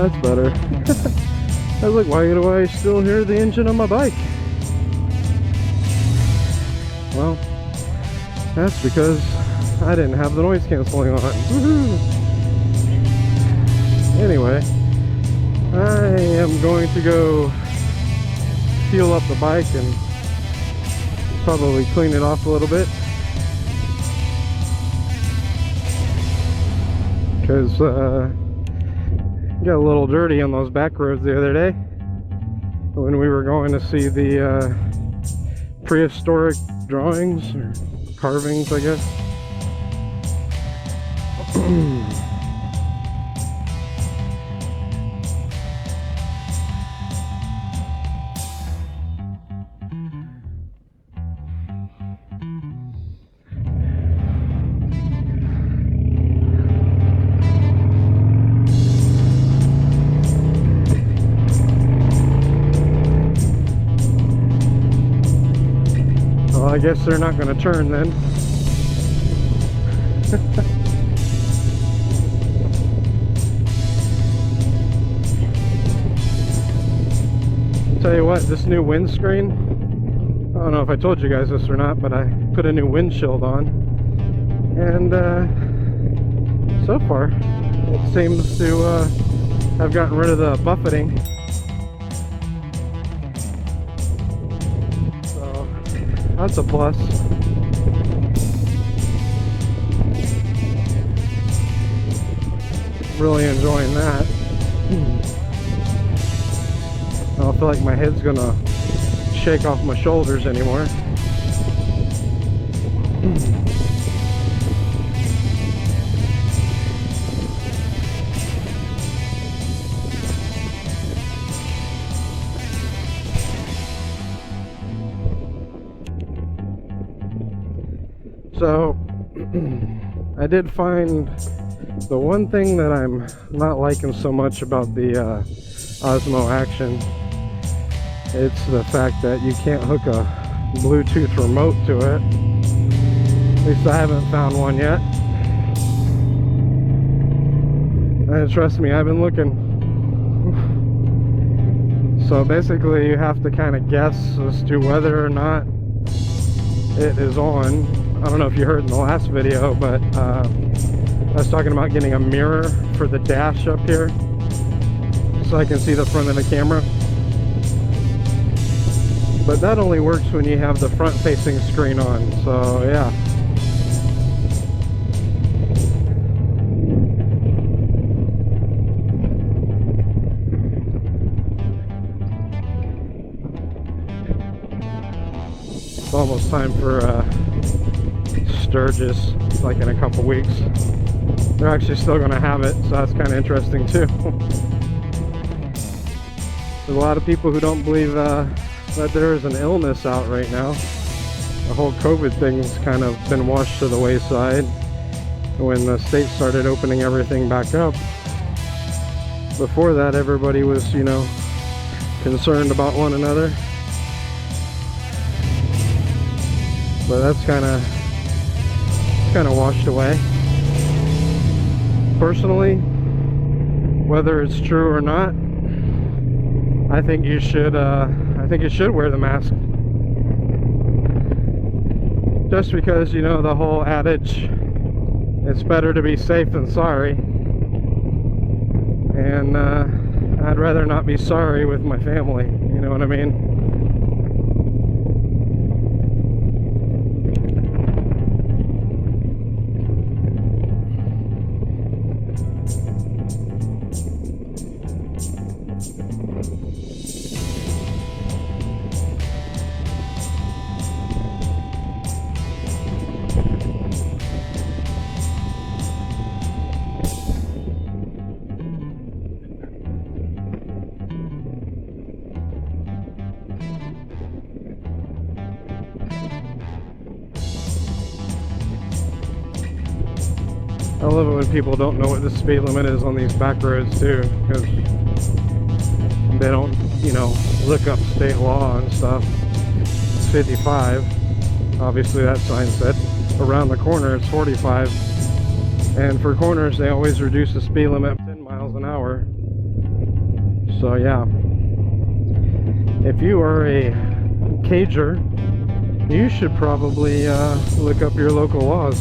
That's better. I was like, why do I still hear the engine on my bike? Well, that's because I didn't have the noise canceling on. Woohoo! Anyway, I am going to go fuel up the bike and probably clean it off a little bit. Because got a little dirty on those back roads the other day when we were going to see the prehistoric drawings or carvings, I guess. Well, I guess they're not going to turn then. Tell you what, this new windscreen, I don't know if I told you guys this or not, but I put a new windshield on, and so far it seems to have gotten rid of the buffeting. So that's a plus. Really enjoying that. I don't feel like my head's gonna shake off my shoulders anymore. So I did find the one thing that I'm not liking so much about the OSMO Action. It's the fact that you can't hook a Bluetooth remote to it. At least I haven't found one yet. And trust me, I've been looking. So basically you have to kind of guess as to whether or not it is on. I don't know if you heard in the last video, but I was talking about getting a mirror for the dash up here so I can see the front of the camera. But that only works when you have the front facing screen on, so yeah. It's almost time for Sturgis, like in a couple weeks. They're actually still going to have it, so that's kind of interesting too. There's a lot of people who don't believe that there is an illness out right now. The whole COVID thing's kind of been washed to the wayside when the state started opening everything back up. Before that, everybody was, you know, concerned about one another. But that's kind of washed away. Personally, whether it's true or not, I think you should wear the mask. Just because, you know, the whole adage, it's better to be safe than sorry. And I'd rather not be sorry with my family, you know what I mean? I love it when people don't know what the speed limit is on these back roads too, because they don't, you know, look up state law and stuff. It's 55. Obviously that sign said around the corner it's 45. And for corners they always reduce the speed limit 10 miles an hour. So yeah, if you are a cager, you should probably look up your local laws.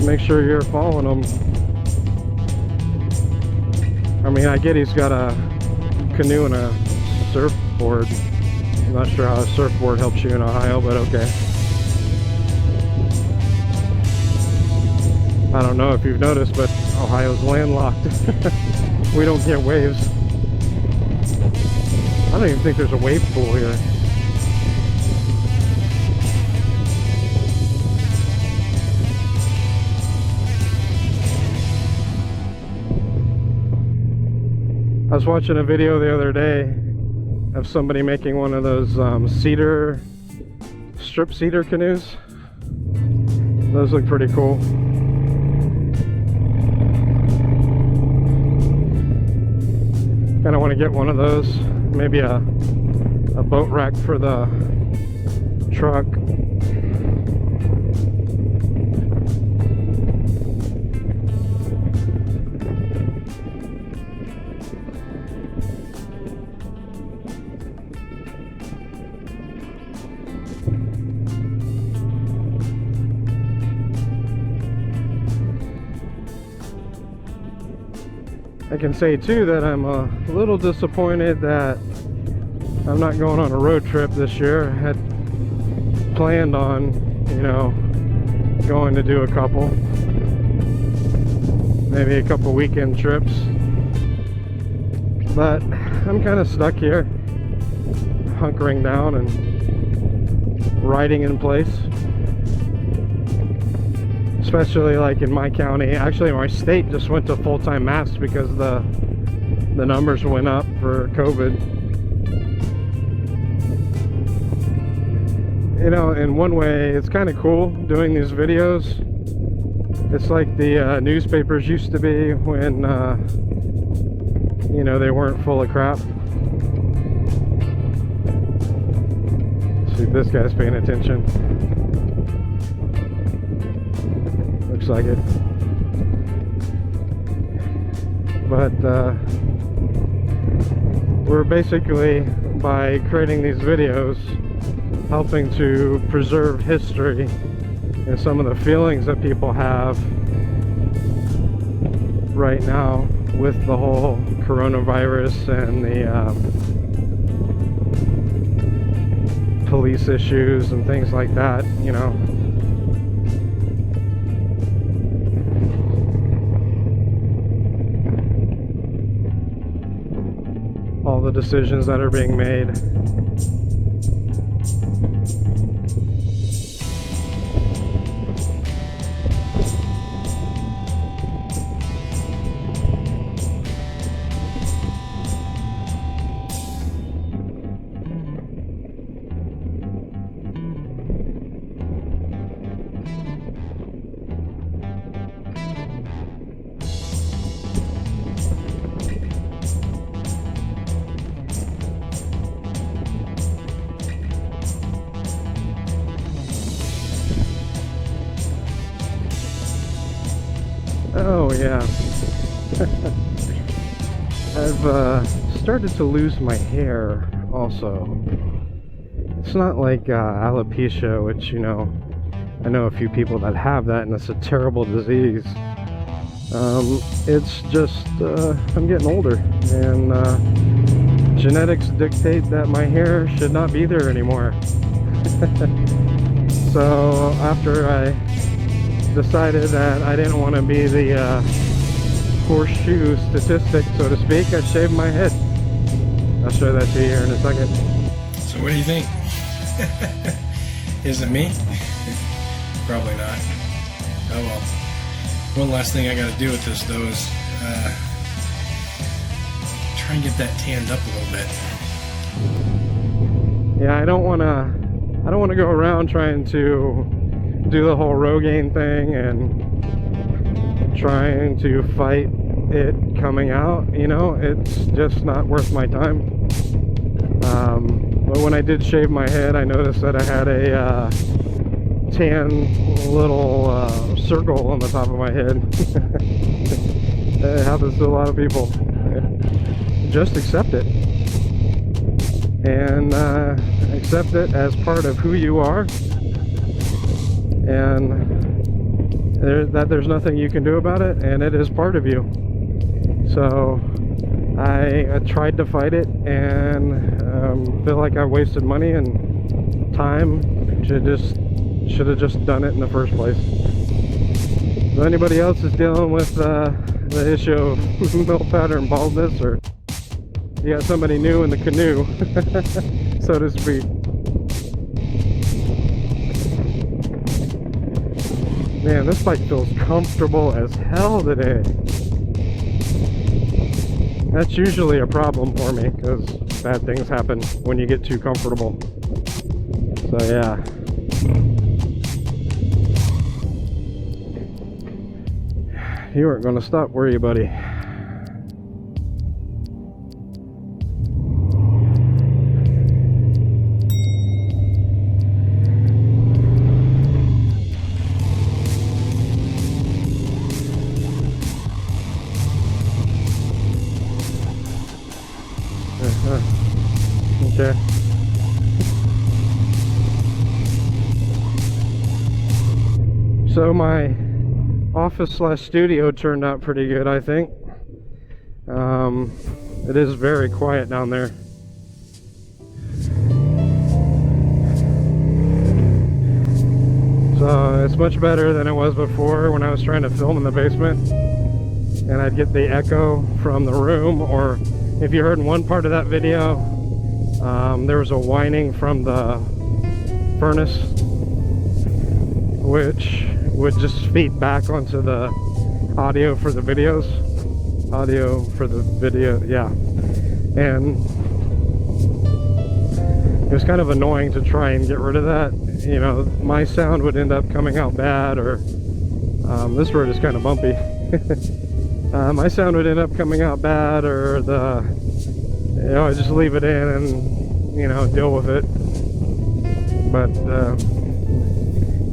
Make sure you're following them. I mean, I get he's got a canoe and a surfboard. I'm not sure how a surfboard helps you in Ohio, but okay. I don't know if you've noticed, but Ohio's landlocked. We don't get waves. I don't even think there's a wave pool here. I was watching a video the other day of somebody making one of those strip cedar canoes. Those look pretty cool. Kind of want to get one of those, maybe a boat rack for the truck. I can say too that I'm a little disappointed that I'm not going on a road trip this year. I had planned on, you know, going to do a couple, maybe a couple weekend trips, but I'm kind of stuck here, hunkering down and riding in place. Especially like in my county. Actually, my state just went to full-time masks because the numbers went up for COVID. You know, in one way, it's kind of cool doing these videos. It's like the newspapers used to be when, you know, they weren't full of crap. Let's see if this guy's paying attention. Looks like it. But we're basically, by creating these videos, helping to preserve history and some of the feelings that people have right now with the whole coronavirus and the police issues and things like that, you know. All the decisions that are being made. Oh yeah, I've started to lose my hair also. It's not like alopecia, which, you know, I know a few people that have that and it's a terrible disease. It's just I'm getting older, and genetics dictate that my hair should not be there anymore. So after I decided that I didn't want to be the horseshoe statistic, so to speak, I shaved my head. I'll show that to you here in a second. So what do you think? Is it me? Probably not. Oh well. One last thing I got to do with this though is try and get that tanned up a little bit. Yeah, I don't want to go around trying to do the whole Rogaine thing and trying to fight it coming out, you know. It's just not worth my time. But when I did shave my head, I noticed that I had a tan little circle on the top of my head. It happens to a lot of people. just accept it. And accept it as part of who you are. And there's nothing you can do about it, and it is part of you. So I tried to fight it, and feel like I wasted money and time. Should have just done it in the first place. If anybody else is dealing with the issue of male pattern baldness, or you got somebody new in the canoe, so to speak. Man, this bike feels comfortable as hell today. That's usually a problem for me, because bad things happen when you get too comfortable. So yeah. You aren't going to stop, were you, buddy? Okay. So my office/studio turned out pretty good, I think. It is very quiet down there. So it's much better than it was before when I was trying to film in the basement, and I'd get the echo from the room, or if you heard in one part of that video, there was a whining from the furnace, which would just feed back onto the audio for the videos. Yeah. And it was kind of annoying to try and get rid of that. You know, my sound would end up coming out bad, or this road is kind of bumpy. My sound would end up coming out bad, or I just leave it in and, you know, deal with it. But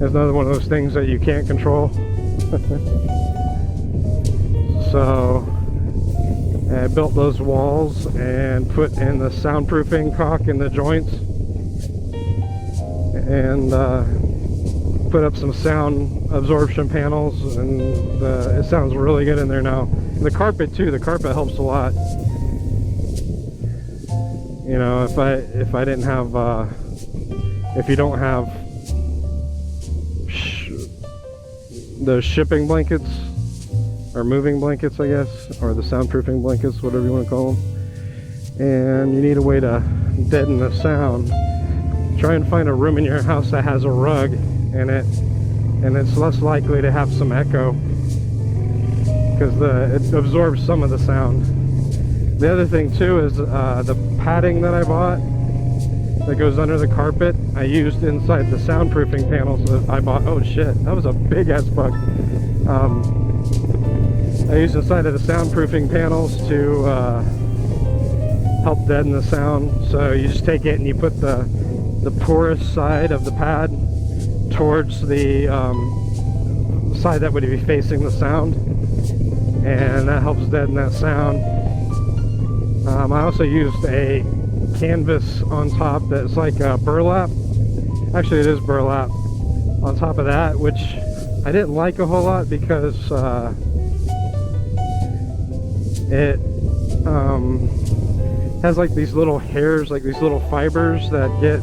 it's another one of those things that you can't control. So I built those walls and put in the soundproofing caulk in the joints, and put up some sound absorption panels, and it sounds really good in there now. And the carpet too, the carpet helps a lot. You know, if I didn't have if you don't have those shipping blankets, or moving blankets, I guess, or the soundproofing blankets, whatever you want to call them, and you need a way to deaden the sound, try and find a room in your house that has a rug in it, and it's less likely to have some echo, because it absorbs some of the sound. The other thing too is the padding that I bought that goes under the carpet, I used inside the soundproofing panels that I bought. Oh shit, that was a big ass bug. I used inside of the soundproofing panels to help deaden the sound. So you just take it and you put the porous side of the pad towards the side that would be facing the sound, and that helps deaden that sound. I also used a canvas on top that's like burlap. Actually, it is burlap on top of that, which I didn't like a whole lot, because it has like these little hairs, like these little fibers that get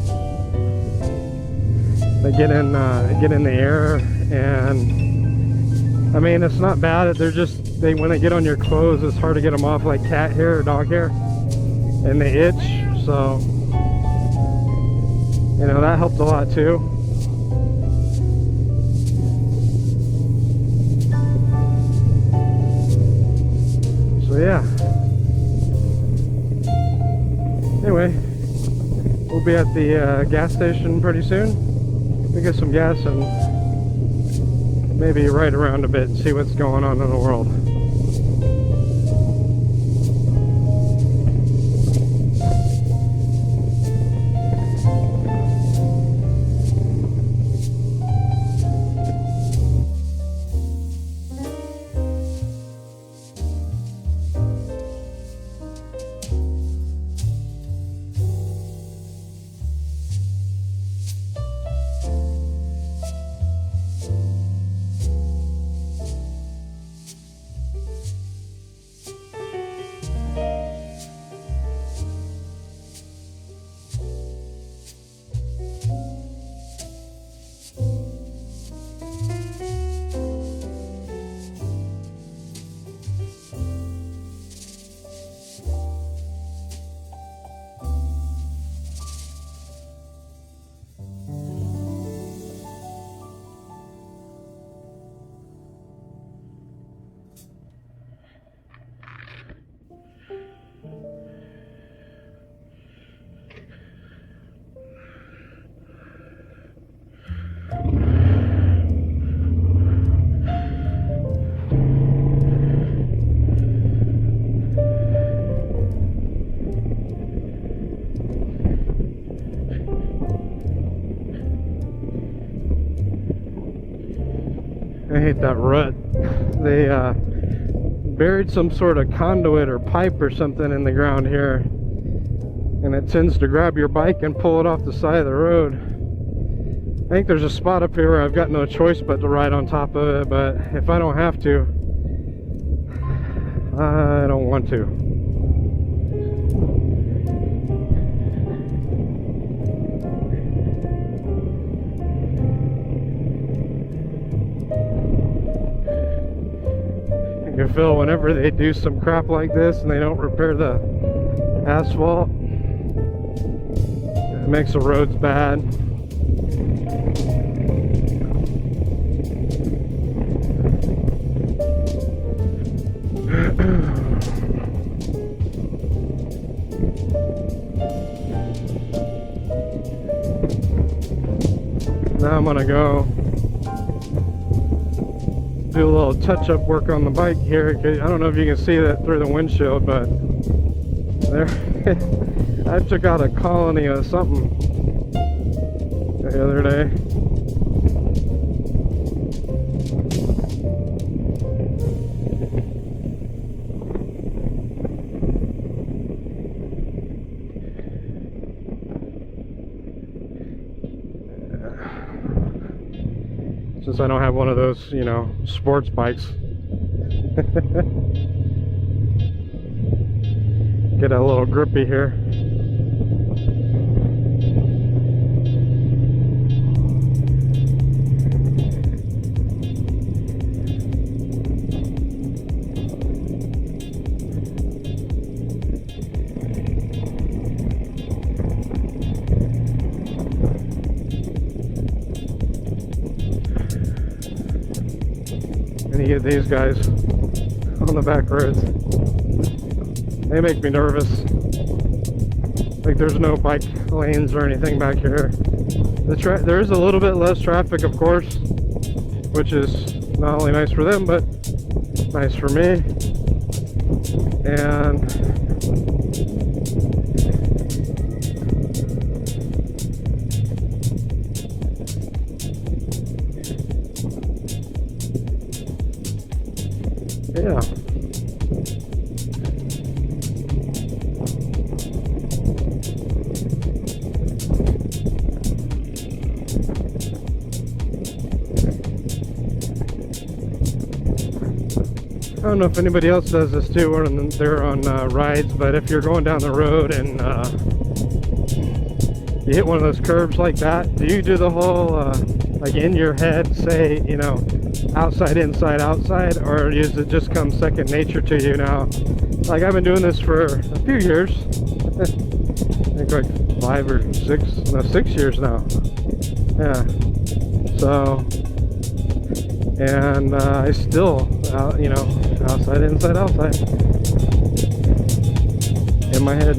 in the air. And I mean, it's not bad. When they get on your clothes, it's hard to get them off, like cat hair or dog hair, and they itch. So, you know, that helped a lot too. So yeah. Anyway, we'll be at the gas station pretty soon. We'll get some gas and maybe ride around a bit and see what's going on in the world. I hate that rut. They buried some sort of conduit or pipe or something in the ground here, and it tends to grab your bike and pull it off the side of the road. I think there's a spot up here where I've got no choice but to ride on top of it, but if I don't have to, I don't want to. You can feel whenever they do some crap like this and they don't repair the asphalt, it makes the roads bad. Now I'm gonna go do a little touch-up work on the bike here. I don't know if you can see that through the windshield, but there I took out a colony of something the other day. Since I don't have one of those, you know, sports bikes. Get a little grippy here. And you get these guys on the back roads. They make me nervous. Like there's no bike lanes or anything back here. There is a little bit less traffic, of course, which is not only nice for them, but nice for me. And yeah. I don't know if anybody else does this too when they're on rides, but if you're going down the road and you hit one of those curves like that, do you do the whole like in your head say, you know, outside, inside, outside, or does it just come second nature to you now? Like I've been doing this for a few years. I think like 5 or 6, no, 6 years now. Yeah. So, and I still, you know, outside, inside, outside, in my head.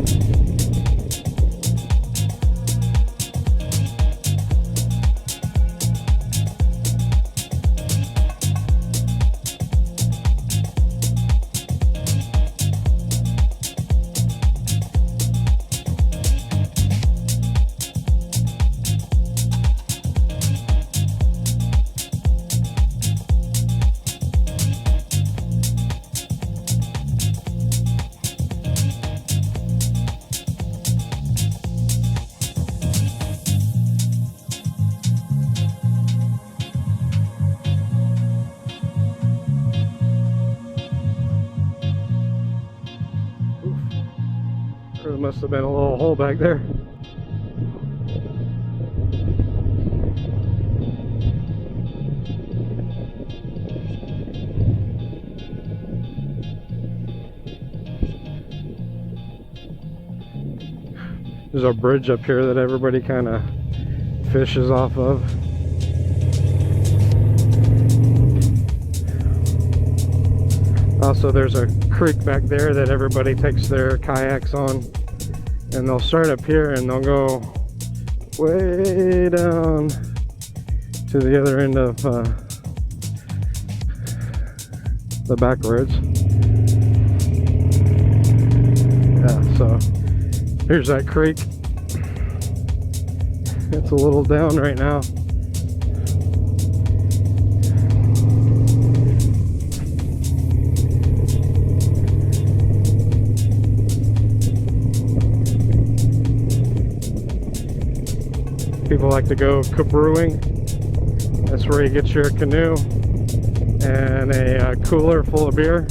There must have been a little hole back there. There's a bridge up here that everybody kind of fishes off of. Also, there's a creek back there that everybody takes their kayaks on, and they'll start up here and they'll go way down to the other end of the back roads. Yeah, so here's that creek. It's a little down right now. People like to go cabrewing. That's where you get your canoe and a cooler full of beer,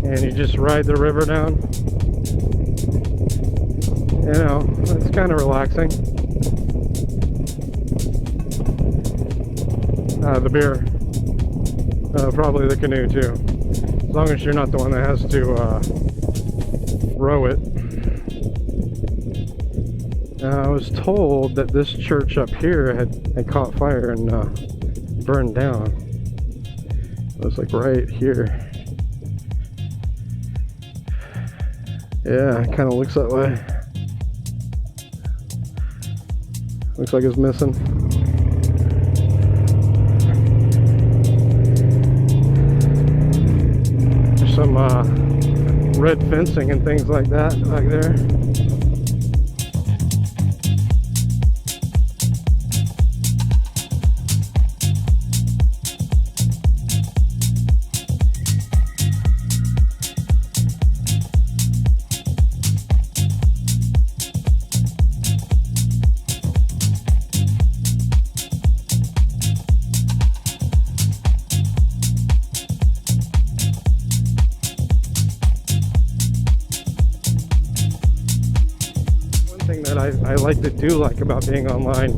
and you just ride the river down. You know, it's kind of relaxing. The beer, probably the canoe too, as long as you're not the one that has to row it. I was told that this church up here had caught fire and burned down. It was like right here. Yeah, it kind of looks that way. Looks like it's missing. There's some red fencing and things like that back there. I like to do about being online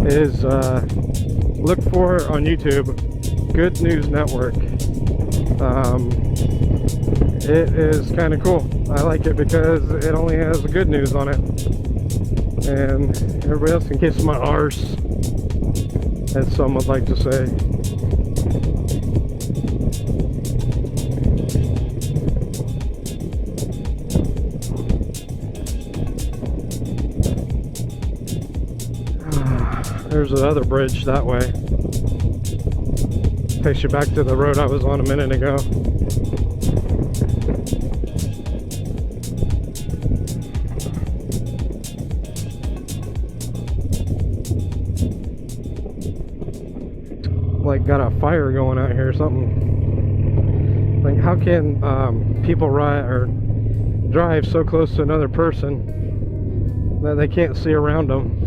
is look for on YouTube Good News Network. It is kind of cool. I like it because it only has the good news on it, and everybody else can kiss my arse, as some would like to say. There's another bridge that way. Takes you back to the road I was on a minute ago. Like got a fire going out here or something. Like how can people ride or drive so close to another person that they can't see around them?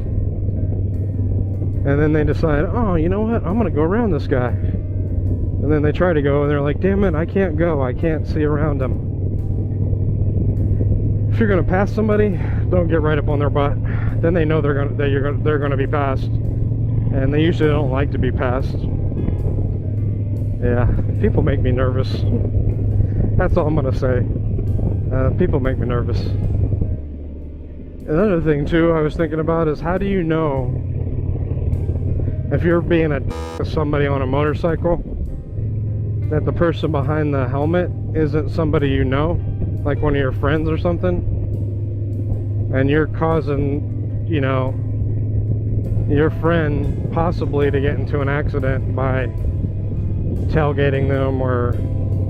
And then they decide, oh, you know what? I'm going to go around this guy. And then they try to go, and they're like, damn it, I can't go. I can't see around them. If you're going to pass somebody, don't get right up on their butt. Then they know they're going to be passed. And they usually don't like to be passed. Yeah, people make me nervous. That's all I'm going to say. People make me nervous. Another thing, too, I was thinking about is how do you know if you're being a to somebody on a motorcycle that the person behind the helmet isn't somebody you know, like one of your friends or something, and you're causing, you know, your friend possibly to get into an accident by tailgating them or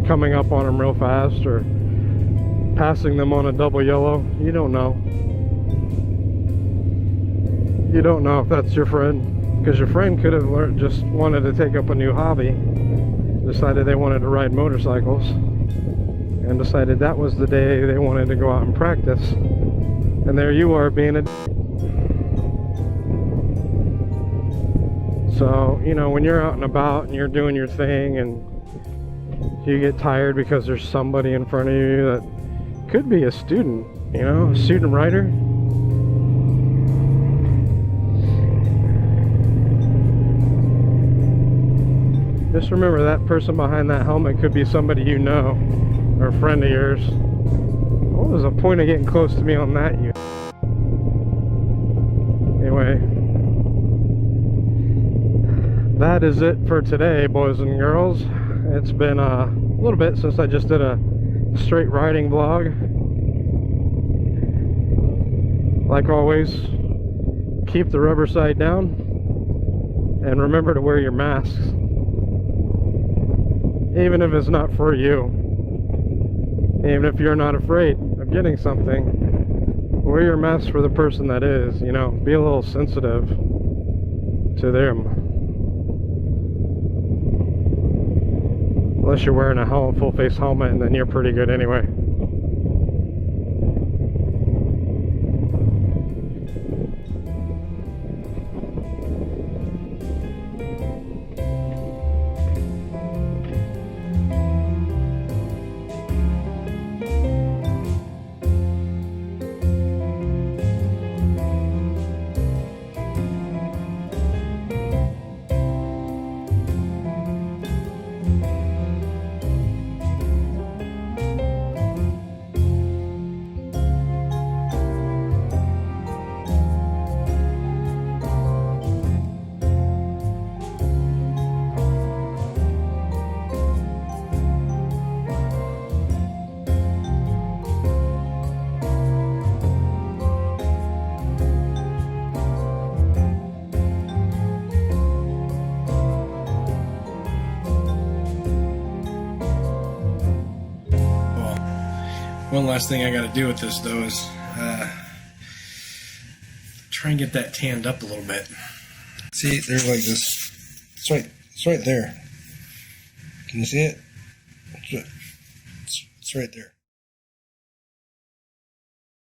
coming up on them real fast or passing them on a double yellow. You don't know. You don't know if that's your friend. Because your friend could have just wanted to take up a new hobby, decided they wanted to ride motorcycles, and decided that was the day they wanted to go out and practice. And there you are being a So, you know, when you're out and about and you're doing your thing and you get tired because there's somebody in front of you that could be a student, you know, a student rider. Just remember that person behind that helmet could be somebody you know, or a friend of yours. What was the point of getting close to me on that, you? Anyway, that is it for today, boys and girls. It's been a little bit since I just did a straight riding vlog. Like always, keep the rubber side down, and remember to wear your masks. Even if it's not for you, even if you're not afraid of getting something, wear your mask for the person that is, you know, be a little sensitive to them. Unless you're wearing a full face helmet, and then you're pretty good anyway. One last thing I got to do with this though is try and get that tanned up a little bit. See, there's like this. It's right there. Can you see it? It's right there.